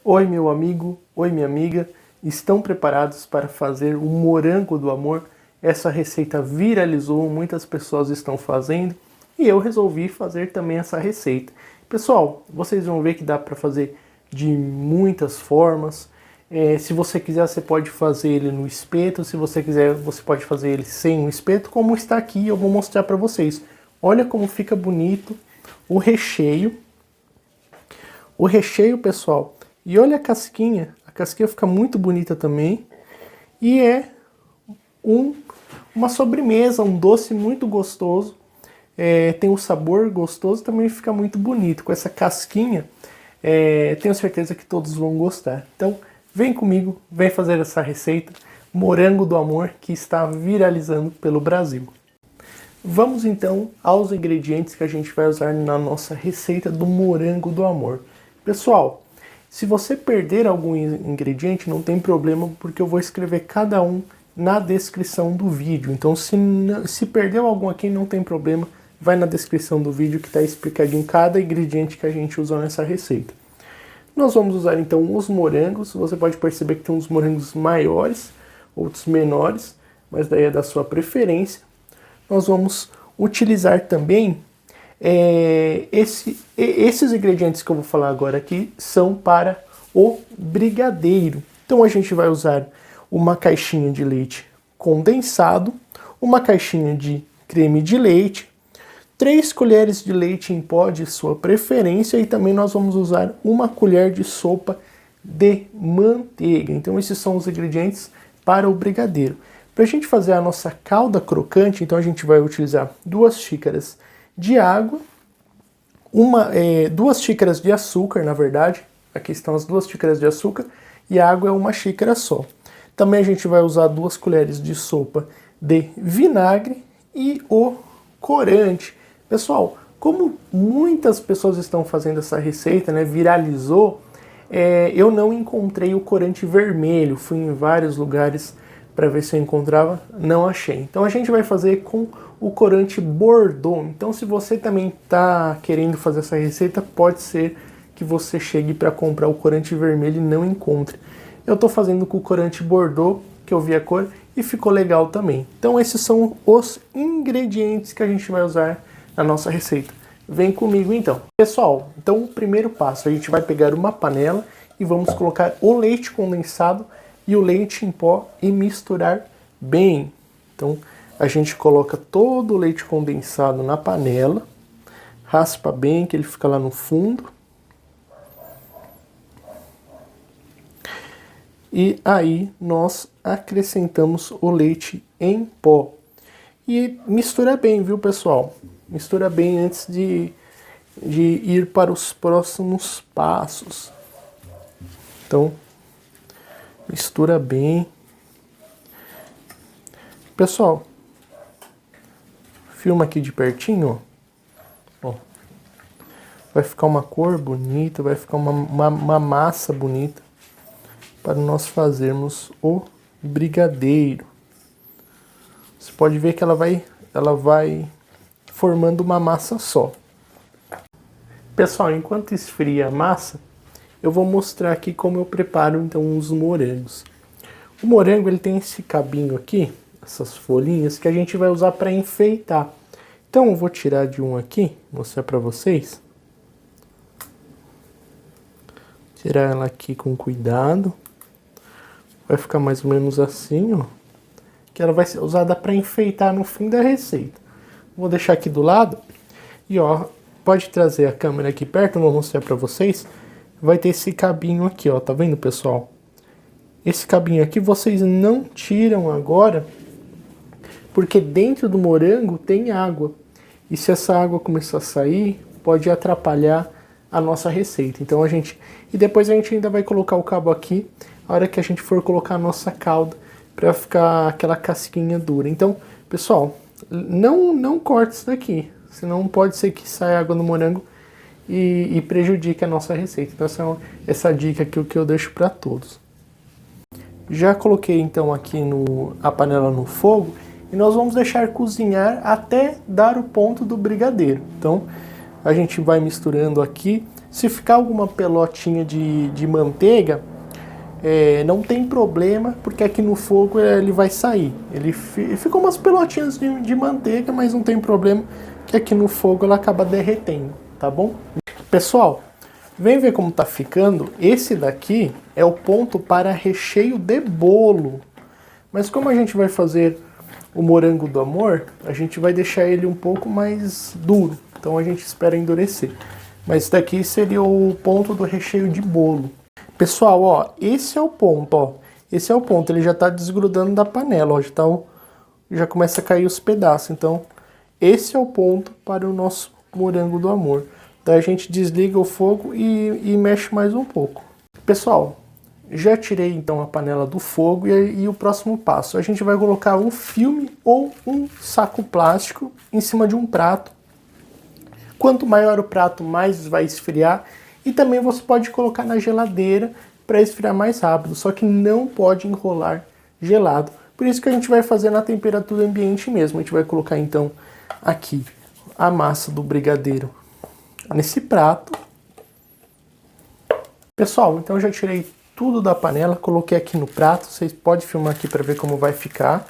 Oi, meu amigo, oi, minha amiga. Estão preparados para fazer o morango do amor? Essa receita viralizou, muitas pessoas estão fazendo e eu resolvi fazer também essa receita. Pessoal, vocês vão ver que dá para fazer de muitas formas. Se você quiser, você pode fazer ele no espeto. Se você quiser, você pode fazer ele sem o espeto, como está aqui. Eu vou mostrar para vocês. Olha como fica bonito o recheio. O recheio, pessoal. E olha a casquinha fica muito bonita também. E é uma sobremesa, um doce muito gostoso. Tem um sabor gostoso, também fica muito bonito. Com essa casquinha, tenho certeza que todos vão gostar. Então, vem comigo, vem fazer essa receita, morango do amor, que está viralizando pelo Brasil. Vamos então aos ingredientes que a gente vai usar na nossa receita do morango do amor. Pessoal, se você perder algum ingrediente, não tem problema, porque eu vou escrever cada um na descrição do vídeo. Então, se perdeu algum aqui, não tem problema, vai na descrição do vídeo que está explicadinho cada ingrediente que a gente usou nessa receita. Nós vamos usar então os morangos. Você pode perceber que tem uns morangos maiores, outros menores, mas daí é da sua preferência. Nós vamos utilizar também esses ingredientes que eu vou falar agora aqui são para o brigadeiro. Então a gente vai usar uma caixinha de leite condensado, uma caixinha de creme de leite, 3 colheres de leite em pó de sua preferência e também nós vamos usar uma colher de sopa de manteiga. Então esses são os ingredientes para o brigadeiro. Para a gente fazer a nossa calda crocante, então a gente vai utilizar 2 xícaras de água, 2 xícaras de açúcar, na verdade. Aqui estão as 2 xícaras de açúcar e a água é 1 xícara só. Também a gente vai usar 2 colheres de sopa de vinagre e o corante. Pessoal, como muitas pessoas estão fazendo essa receita, né, viralizou, eu não encontrei o corante vermelho. Fui em vários lugares para ver se eu encontrava, não achei. Então a gente vai fazer com o corante Bordeaux. Então se você também está querendo fazer essa receita, pode ser que você chegue para comprar o corante vermelho e não encontre. Eu estou fazendo com o corante Bordeaux, que eu vi a cor, e ficou legal também. Então esses são os ingredientes que a gente vai usar na nossa receita. Vem comigo então. Pessoal, então o primeiro passo, a gente vai pegar uma panela e vamos colocar o leite condensado e o leite em pó e misturar bem. Então a gente coloca todo o leite condensado na panela, raspa bem que ele fica lá no fundo. E aí nós acrescentamos o leite em pó. E mistura bem, viu, pessoal? Mistura bem antes de ir para os próximos passos. Então, mistura bem. Pessoal, filma aqui de pertinho, ó. Vai ficar uma cor bonita, vai ficar uma massa bonita para nós fazermos o brigadeiro. Você pode ver que ela vai formando uma massa só. Pessoal, enquanto esfria a massa, eu vou mostrar aqui como eu preparo então os morangos. O morango ele tem esse cabinho aqui, essas folhinhas que a gente vai usar para enfeitar. Então eu vou tirar de um aqui, mostrar para vocês. Tirar ela aqui com cuidado. Vai ficar mais ou menos assim, ó. Que ela vai ser usada para enfeitar no fim da receita. Vou deixar aqui do lado. E ó, pode trazer a câmera aqui perto, eu vou mostrar para vocês. Vai ter esse cabinho aqui, ó, tá vendo, pessoal? Esse cabinho aqui vocês não tiram agora, porque dentro do morango tem água. E se essa água começar a sair, pode atrapalhar a nossa receita. Então e depois a gente ainda vai colocar o cabo aqui, a hora que a gente for colocar a nossa calda, para ficar aquela casquinha dura. Então, pessoal, não corte isso daqui, senão pode ser que saia água no morango e prejudique a nossa receita. Então essa dica aqui que eu deixo para todos. Já coloquei então aqui a panela no fogo e nós vamos deixar cozinhar até dar o ponto do brigadeiro. Então a gente vai misturando aqui Se ficar alguma pelotinha de manteiga, não tem problema, porque aqui no fogo ele vai sair. Ficou umas pelotinhas de manteiga, mas não tem problema, que aqui no fogo ela acaba derretendo, tá bom? Pessoal, vem ver como tá ficando. Esse daqui é o ponto para recheio de bolo. Mas como a gente vai fazer o morango do amor, a gente vai deixar ele um pouco mais duro. Então a gente espera endurecer. Mas esse daqui seria o ponto do recheio de bolo. Pessoal, ó, esse é o ponto, ó. Esse é o ponto, ele já tá desgrudando da panela, ó. Já começa a cair os pedaços. Então, esse é o ponto para o nosso morango do amor. Daí a gente desliga o fogo e mexe mais um pouco. Pessoal, já tirei então a panela do fogo e o próximo passo. A gente vai colocar um filme ou um saco plástico em cima de um prato. Quanto maior o prato, mais vai esfriar. E também você pode colocar na geladeira para esfriar mais rápido. Só que não pode enrolar gelado. Por isso que a gente vai fazer na temperatura ambiente mesmo. A gente vai colocar então aqui a massa do brigadeiro nesse prato. Pessoal, então eu já tirei tudo da panela, coloquei aqui no prato. Vocês podem filmar aqui para ver como vai ficar.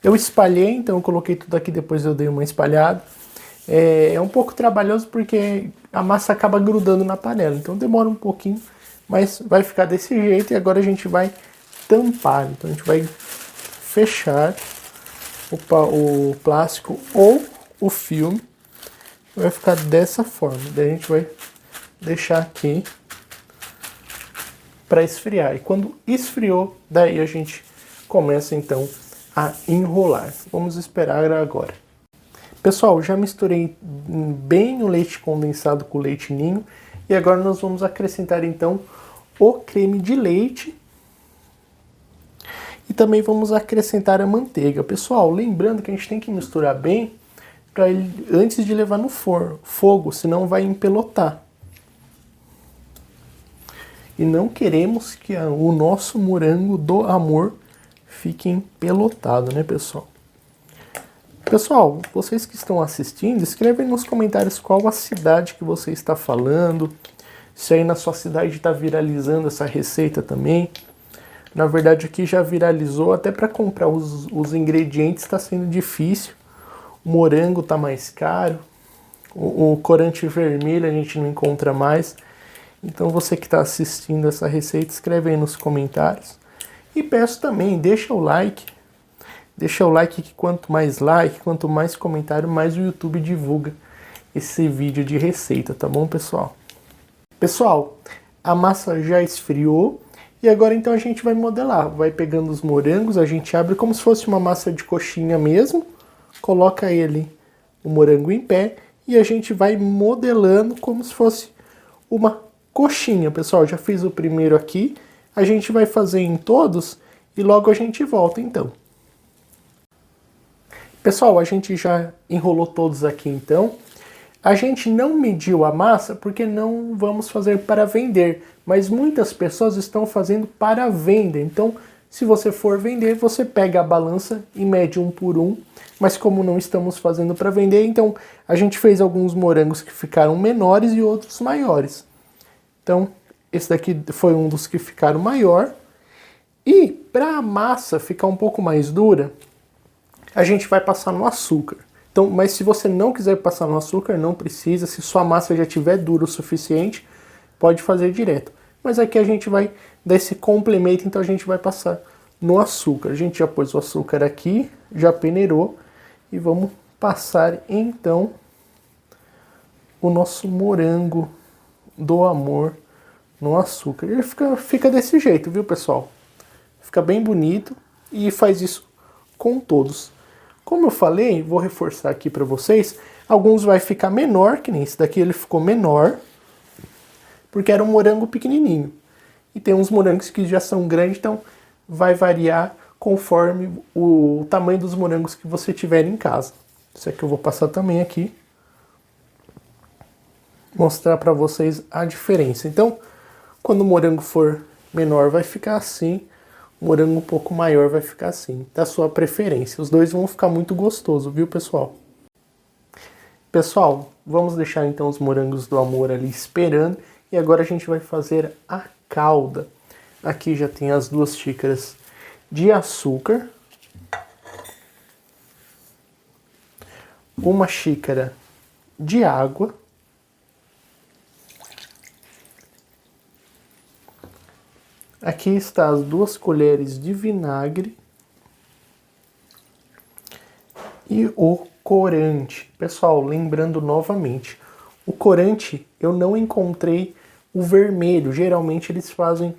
Eu espalhei, então eu coloquei tudo aqui, depois eu dei uma espalhada. É um pouco trabalhoso porque a massa acaba grudando na panela, então demora um pouquinho, mas vai ficar desse jeito. E agora a gente vai tampar, então a gente vai fechar o plástico ou o filme, vai ficar dessa forma. Daí a gente vai deixar aqui para esfriar, e quando esfriou, daí a gente começa então a enrolar. Vamos esperar agora. Pessoal, já misturei bem o leite condensado com o leite ninho e agora nós vamos acrescentar então o creme de leite e também vamos acrescentar a manteiga. Pessoal, lembrando que a gente tem que misturar bem para ele antes de levar no fogo, senão vai empelotar. E não queremos que o nosso morango do amor fique empelotado, né, pessoal? Pessoal, vocês que estão assistindo, escrevem nos comentários qual a cidade que você está falando, se aí na sua cidade está viralizando essa receita também. Na verdade aqui já viralizou, até para comprar os ingredientes está sendo difícil. O morango está mais caro, o corante vermelho a gente não encontra mais. Então você que está assistindo essa receita, escreve aí nos comentários. E peço também, deixa o like. Deixa o like, que quanto mais comentário, mais o YouTube divulga esse vídeo de receita, tá bom, pessoal? Pessoal, a massa já esfriou e agora então a gente vai modelar. Vai pegando os morangos, a gente abre como se fosse uma massa de coxinha mesmo, coloca o morango em pé e a gente vai modelando como se fosse uma coxinha. Pessoal, já fiz o primeiro aqui, a gente vai fazer em todos e logo a gente volta então. Pessoal, a gente já enrolou todos aqui então. A gente não mediu a massa porque não vamos fazer para vender, mas muitas pessoas estão fazendo para venda. Então, se você for vender, você pega a balança e mede um por um. Mas como não estamos fazendo para vender, então a gente fez alguns morangos que ficaram menores e outros maiores. Então, esse daqui foi um dos que ficaram maior. E para a massa ficar um pouco mais dura, a gente vai passar no açúcar. Então, mas se você não quiser passar no açúcar, não precisa. Se sua massa já estiver dura o suficiente, pode fazer direto. Mas aqui a gente vai dar esse complemento, então a gente vai passar no açúcar. A gente já pôs o açúcar aqui, já peneirou. E vamos passar então o nosso morango do amor no açúcar. Ele fica desse jeito, viu, pessoal? Fica bem bonito e faz isso com todos. Como eu falei, vou reforçar aqui para vocês, alguns vai ficar menor, que nem esse daqui ele ficou menor, porque era um morango pequenininho. E tem uns morangos que já são grandes, então vai variar conforme o tamanho dos morangos que você tiver em casa. Isso aqui eu vou passar também aqui, mostrar para vocês a diferença. Então, quando o morango for menor vai ficar assim, o morango um pouco maior vai ficar assim, da sua preferência. Os dois vão ficar muito gostosos, viu, pessoal? Pessoal, vamos deixar então os morangos do amor ali esperando. E agora a gente vai fazer a calda. Aqui já tem as 2 xícaras de açúcar. 1 xícara de água. Aqui está as 2 colheres de vinagre. E o corante. Pessoal, lembrando novamente, o corante eu não encontrei o vermelho. Geralmente eles fazem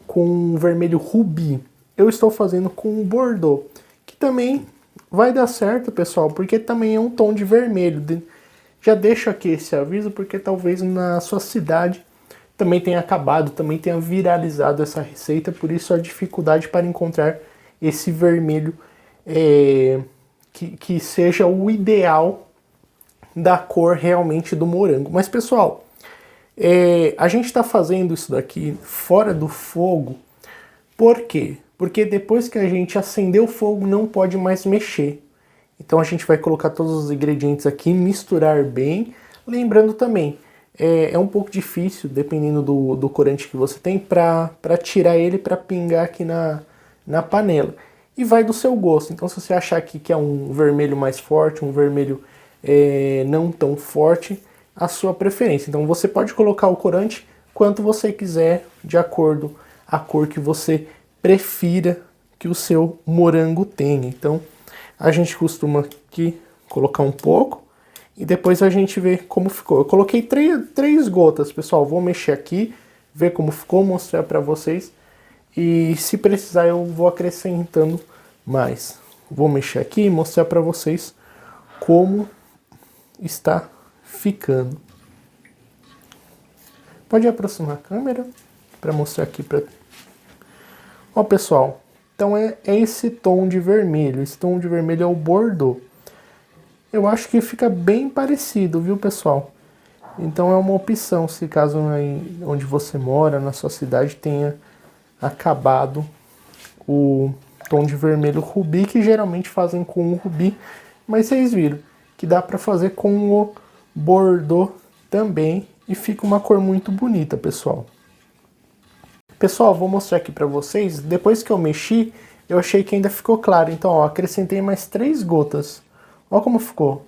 com vermelho rubi. Eu estou fazendo com bordeaux, que também vai dar certo, pessoal, porque também é um tom de vermelho. Já deixo aqui esse aviso, porque talvez na sua cidade também tenha acabado, também tenha viralizado essa receita, por isso a dificuldade para encontrar esse vermelho que seja o ideal da cor realmente do morango. Mas, pessoal, a gente está fazendo isso daqui fora do fogo. Por quê? Porque depois que a gente acender o fogo, não pode mais mexer. Então a gente vai colocar todos os ingredientes aqui, misturar bem. Lembrando também, é um pouco difícil, dependendo do corante que você tem, para tirar ele, para pingar aqui na panela. E vai do seu gosto. Então se você achar aqui que é um vermelho mais forte, um vermelho não tão forte, a sua preferência. Então você pode colocar o corante quanto você quiser, de acordo a cor que você prefira que o seu morango tenha. Então a gente costuma aqui colocar um pouco e depois a gente vê como ficou. Eu coloquei 3 gotas, pessoal. Vou mexer aqui, ver como ficou, mostrar para vocês. E se precisar eu vou acrescentando mais. Vou mexer aqui e mostrar para vocês como está ficando. Pode aproximar a câmera para mostrar aqui para. Ó, pessoal, então é esse tom de vermelho. Esse tom de vermelho é o bordeaux. Eu acho que fica bem parecido, viu, pessoal? Então é uma opção, se caso aí onde você mora, na sua cidade, tenha acabado o tom de vermelho rubi, que geralmente fazem com o rubi, mas vocês viram que dá para fazer com o bordeaux também e fica uma cor muito bonita, pessoal. Pessoal, vou mostrar aqui para vocês. Depois que eu mexi, eu achei que ainda ficou claro. Então, ó, acrescentei mais 3 gotas. Ó como ficou.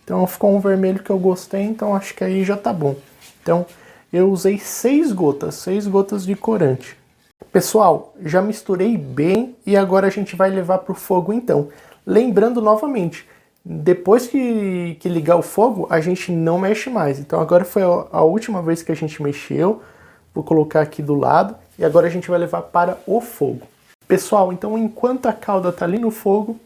Então, ficou um vermelho que eu gostei, então acho que aí já tá bom. Então, eu usei 6 gotas de corante. Pessoal, já misturei bem e agora a gente vai levar para o fogo então. Lembrando novamente, depois que ligar o fogo, a gente não mexe mais. Então agora foi a última vez que a gente mexeu. Vou colocar aqui do lado e agora a gente vai levar para o fogo. Pessoal, então enquanto a calda está ali no fogo,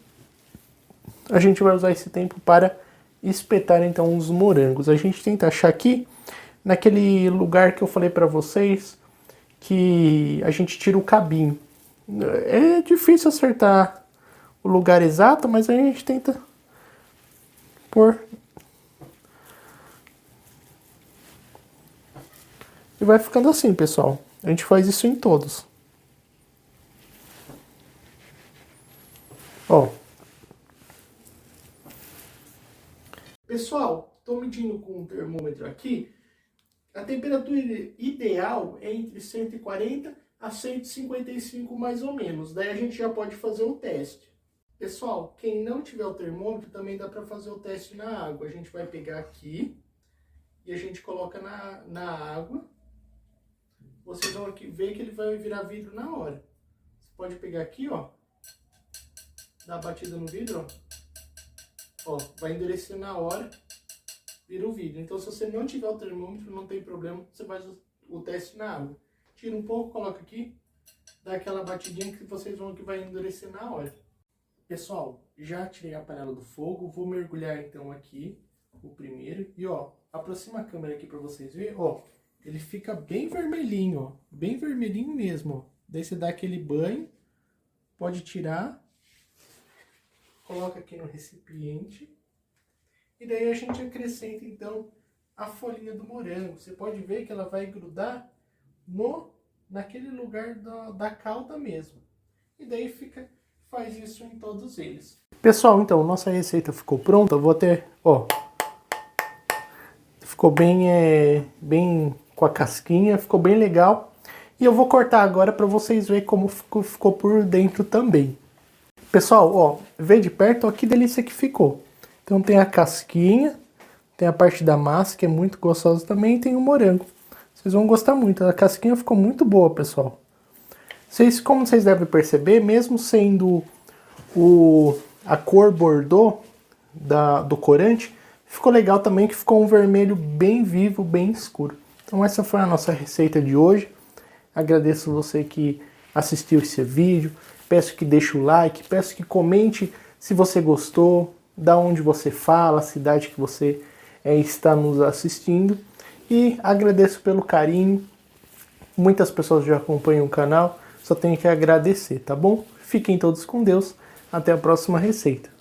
a gente vai usar esse tempo para espetar então os morangos. A gente tenta achar aqui, naquele lugar que eu falei para vocês, que a gente tira o cabinho. É difícil acertar o lugar exato, mas a gente tenta pôr. E vai ficando assim, pessoal. A gente faz isso em todos. Ó. Pessoal, estou medindo com o termômetro aqui. A temperatura ideal é entre 140 a 155 mais ou menos. Daí a gente já pode fazer o teste. Pessoal, quem não tiver o termômetro também dá para fazer o teste na água. A gente vai pegar aqui e a gente coloca na água. Vocês vão aqui ver que ele vai virar vidro na hora. Você pode pegar aqui, ó. Dar a batida no vidro, ó. Ó, vai endurecer na hora. Vira o vidro. Então, se você não tiver o termômetro, não tem problema. Você faz o teste na água. Tira um pouco, coloca aqui. Dá aquela batidinha que vocês vão que vai endurecer na hora. Pessoal, já tirei a panela do fogo. Vou mergulhar então aqui o primeiro. E ó, aproxima a câmera aqui para vocês verem. Ó, ele fica bem vermelhinho, ó. Bem vermelhinho mesmo, ó. Daí você dá aquele banho. Pode tirar. Coloca aqui no recipiente. E daí a gente acrescenta, então, a folhinha do morango. Você pode ver que ela vai grudar naquele lugar da calda mesmo. E daí faz isso em todos eles. Pessoal, então, nossa receita ficou pronta. Eu vou até, ó, Ficou bem com a casquinha, ficou bem legal. E eu vou cortar agora para vocês verem como ficou por dentro também. Pessoal, ó, vê de perto, ó, que delícia que ficou. Então tem a casquinha, tem a parte da massa, que é muito gostosa também, e tem o morango. Vocês vão gostar muito, a casquinha ficou muito boa, pessoal. Como vocês devem perceber, mesmo sendo a cor bordô do corante, ficou legal também, que ficou um vermelho bem vivo, bem escuro. Então essa foi a nossa receita de hoje. Agradeço você que assistiu esse vídeo. Peço que deixe o like, peço que comente se você gostou, da onde você fala, a cidade que você está nos assistindo. E agradeço pelo carinho. Muitas pessoas já acompanham o canal, só tenho que agradecer, tá bom? Fiquem todos com Deus. Até a próxima receita.